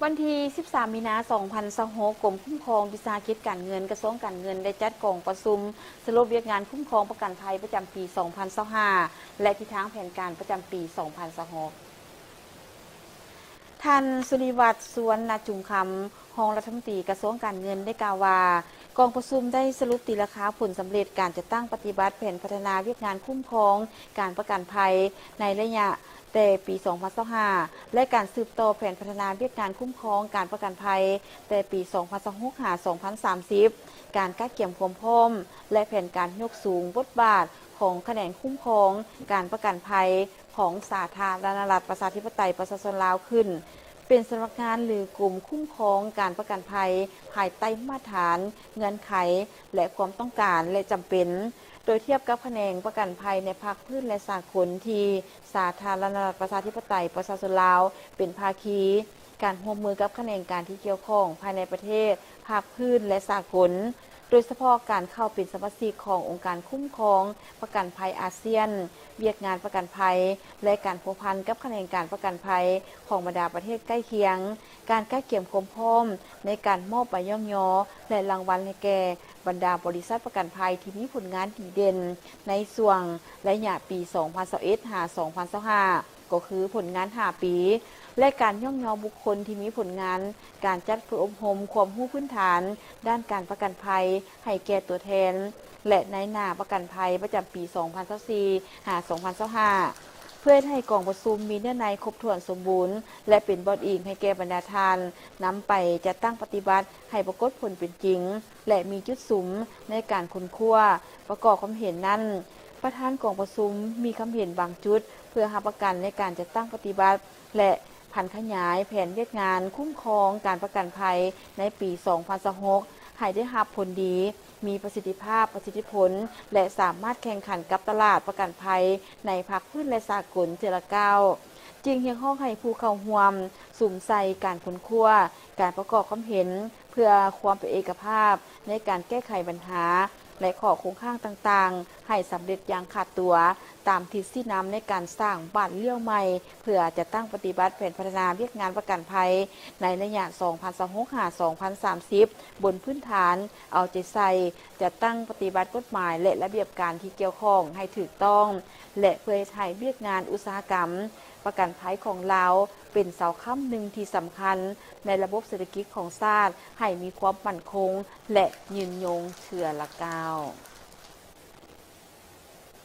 วันที่13 มีนาคม 2026กรมคุ้มครองวิสาหกิจการเงินกระทรวงการเงินได้จัดกองประชุมสรุปเวียกงานคุ้มครองประกันภัยประจำปี 2025และทิศทางแผนการประจำปี 2026ท่านสุริวัฒน์ สุวรรณจุงคำรองรัฐมนตรีกระทรวงการเงินได้กล่าวว่ากองประชุมได้สรุปตีราคาผลสำเร็จการจัดตั้งปฏิบัติแผนพัฒนาเวียกงานคุ้มครองการประกันภัยในระยะแต่ปี 2025และการสืบต่อแผนพัฒนาเวียกงานคุ้มครองการประกันภัยแต่ปี 2026-2030 การก้าเกี่ยมความพร้อมและแผนการยกสูงบทบาทของแขนงคุ้มครองการประกันภัยของสาธารณรัฐประชาธิปไตยประชาชนลาวขึ้นเป็นสำนักงานหรือกลุ่มคุ้มครองการประกันภัยภายใต้มาตรฐานเงื่อนไขและความต้องการและจำเป็นโดยเทียบกับแผนงประกันภัยในภาคพื้นและสากลที่สาธารณรัฐประชาธิปไตยประชาชนลาวเป็นภาคีการร่วมมือกับแขนงการที่เกี่ยวข้องภายในประเทศภาคพื้นและสากลโดยเฉพาะการเข้าเป็นสมาชิกขององค์การคุ้มครองประกันภัยอาเซียนเวียกงานประกันภัยและการพัวพันกับแขนงการประกันภัยของบรรดาประเทศใกล้เคียงการใกล้เคียงความพร้อมในการมอบใบย่องยอและรางวัลให้แก่บรรดาบริษัทประกันภัยที่มีผลงานดีเด่นในส่วงระยะปี 2021-2025 ก็คือผลงาน 5 ปีและการย่องยอบุคคลที่มีผลงานการจัดฝึกอบรมความรู้พื้นฐานด้านการประกันภัยให้แก่ตัวแทนและนายหน้าประกันภัยประจำปี 2024-2025 เพื่อให้กองประชุมมีเนื้อในครบถ้วนสมบูรณ์และเป็นบอดอิงให้แก่บรรดาทานนำไปจัดตั้งปฏิบัติให้ปรากฏผลเป็นจริงและมีจุดสุมในการค้นคว้าประกอบความเห็นนั้นประธานกองประชุมมีคำเห็นบางจุดเพื่อรับประกันในการจัดตั้งปฏิบัติและพันขยายแผนเวียกงานคุ้มครองการประกันภัยในปี 2026 ให้ได้รับผลดีมีประสิทธิภาพประสิทธิผลและสามารถแข่งขันกับตลาดประกันภัยในภาคพื้นและสากลเจรเก้าจึงเรียกร้องให้ผู้เข้าร่วมสุ่มใส่การค้นคว้าการประกอบความเห็นเพื่อความเป็นเอกภาพในการแก้ไขปัญหาและข้อคงข้างต่างๆให้สำเร็จอย่างขาดตัวตามทิศที่นำในการสร้างบ้านเลี้ยวใหม่เพื่อจะตั้งปฏิบัติแผนพัฒนาเวียกงานประกันภัยในระยะ 2026-2030 บนพื้นฐานเอาใจใส่จะตั้งปฏิบัติกฎหมายและระเบียบการที่เกี่ยวข้องให้ถูกต้องและเพื่อให้เวียกงานอุตสาหกรรมประกันภัยของเราเป็นเสาค้ำหนึ่งที่สำคัญในระบบเศรษฐกิจของชาติให้มีความมั่นคงและยืนยงเชื่อละก้าว